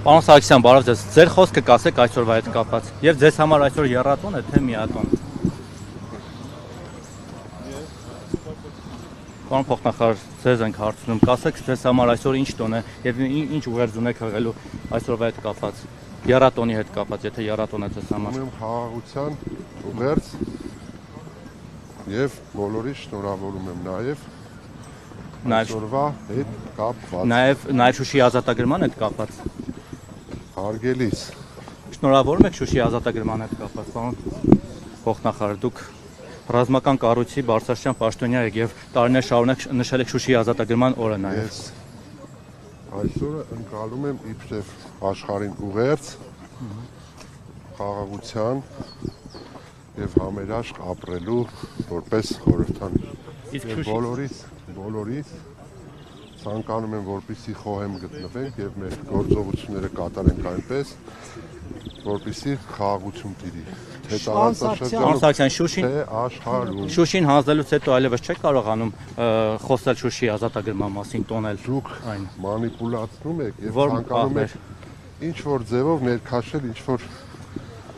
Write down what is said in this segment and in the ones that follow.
Պարոն Սարգսյան, բարև ձեզ։ Ձեր խոսքը կասեք այսօրվա հետ կապված։ Եվ ձեզ համար այսօր եռատոն է, թե միատոն։ Պարոն փոխնախարար, ձեզ ենք հարցնում, կասեք ձեզ համար այսօր ինչ տոն է եւ ինչ ուղերձ ունեք հղելու այսօրվա հետ կապված։ Եռատոնի հետ կապված, եթե եռատոն է ձեզ համար։ Ունեմ խաղաղության ուղերձ եւ բոլորի շնորհավորում եմ նաեւ այսօրվա հետ կապված։ Նաեւ Շուշիի ազատագրման հետ կապված։ Հարգելիս։ Շնորհավորում եք Շուշիի ազատագրման հետ կապված, պարոն փոխնախարար, դուք ռազմական կառույցի բարձրաստիճան պաշտոնյա եք եւ տարիներ շարունակ նշել եք Շուշիի ազատագրման օրը նաեւ։ Ես այսօրը ընկալում եմ իբրև աշխարհին ուղերձ խաղաղության եւ համերաշխ ապրելու որպես խորհրդանիշ։ Իսկ բոլորիս ցանկանում եմ որպեսզի խոհեմ գտնվենք եւ մեր գործողությունները կատարենք այնպես, որպեսզի խաղաղություն տիրի։ Թե տարածաշրջանում, թե աշխարհում։ Շուշին հանձնելուց հետո այլևս չեք կարողանում խոսել Շուշիի ազատագրման մասին, տոնել։ Դուք մանիպուլացնում եք եւ ցանկանում եք ինչ որ ձևով ներքաշել, ինչ որ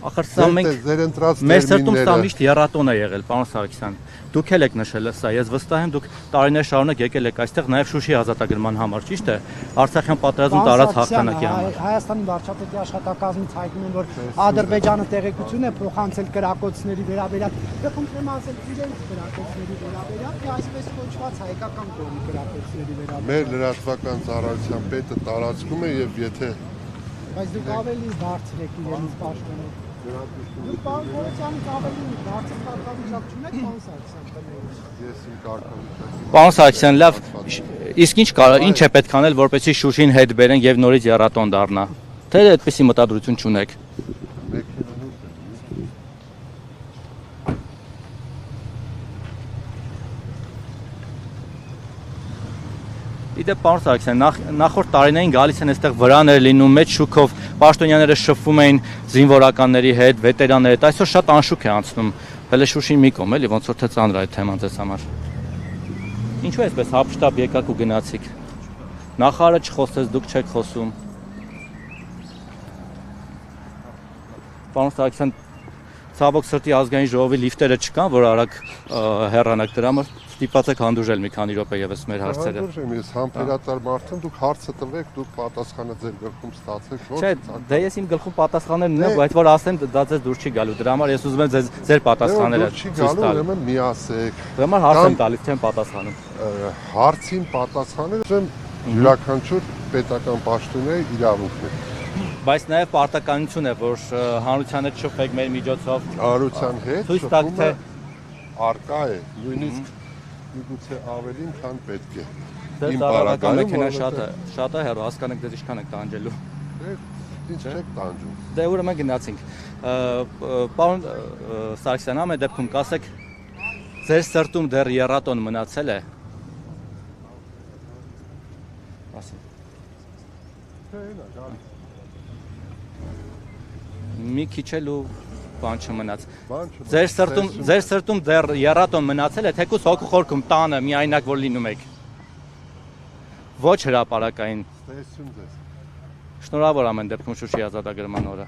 Ախր սա մեր սրտում սա միշտ եռատոն է եղել, պարոն Սարգսյան։ Դուք էլ եք նշել սա, ես վստահ եմ, դուք տարիներ շարունակ եկել եք այստեղ նաև Շուշիի ազատագրման համար, ճիշտ է։ Արցախյան պատերազմում տարած հաղթանակի համար։ Հայաստանի վարչապետի աշխատակազմից հայտնում են, որ Ադրբեջանը տեղեկություն է փոխանցել կրակոցների վերաբերյալ։ Դե խնդրեմ ասել իրենց կրակոցների վերաբերյալ, թե այսպես կոչված հայկական կողմի կրակոցների վերաբերյալ։ Մեր լրատվական ծառայության պետը տարածքում է եւ եթե Բայց դուք ավելի բարձր եք իրենց պաշտոնը։ Դուք պարոն Խորոսյանից ավելի բարձր կարգավիճակ չունեք, պարոն Սարգսյան։ ես իմ կարգավիճակի Պարոն Սարգսյան, լավ, իսկ ինչ է պետք անել, որպեսզի Շուշին հետ բերեն եւ նորից եռատոն դառնա։ Թե այդպեսի մտադրություն չունեք։ Իդեպ պարոն Սարգսյան, նախորդ տարիներին գալիս են այստեղ վրաներ լինում, մեծ շուքով պաշտոնյաները շփվում էին զինվորականների հետ, վետերանների հետ, այսօր շատ անշուք է անցնում։ Հələ Շուշին մի կողմ էլի, ոնց որ թե ծանր է այդ թեման ձեզ համար։ Ինչու է այսպես հապշտապ եկաք ու գնացիք։ Նախարարը չխոսեց, դուք չեք խոսում։ Պարոն Սարգսյան, ցավոք սրտի ազգային ժողովի լիֆտերը չկան, որ արագ հեռանաք դրա համար ստիպված եք հանդուրժել մի քանի րոպե եւս մեր հարցերը։ Հանդուրժեմ, ես համբերատար մարդ եմ, դուք հարցը տվեք, դուք պատասխանը ձեր գլխում ստացեք, Չէ, դե ես իմ գլխում պատասխաններն ունեմ, բայց որ ասեմ դա ձեզ դուր չի գալու, դրա համար ես ուզում եմ ձեր պատասխանները ցույց տալ։ Ուրեմն միասեք։ Դրա համար հարց եմ տալիս, չեմ պատասխանում։ Հարցին պատասխանել եմ յուրաքանչյուր պետական պաշտոնյայի իրավունքն է։ Բայց նաև պարտականություն է, որ հանրության հետ շփվեք մեր միջոցով։ Հանրության հետ Ցույց տաք, թե արկա է, նույնիսկ միգուցե ավելին, քան պետք է։ Իմ պարագայում մեքենա շատ է հեռու, հասկանեք դες ինչքան եք տանջելու։ Ինչ չեք տանջում։ Դե ուրեմն գնացինք։ Պարոն Սարգսյան, ամեն դեպքում կասեք, ձեր սրտում դեռ եռատոն մնացել է։ Մի քիչ էլ ու բան չմնաց։ Ձեր սրտում դեռ եռատոն մնացել է, թեկուզ հոգու խորքում տանը միայնակ որ լինում եք։ Ոչ հրապարակային։ Տեսություն ձեզ։ Շնորհավոր ամեն դեպքում Շուշիի ազատագրման օրը։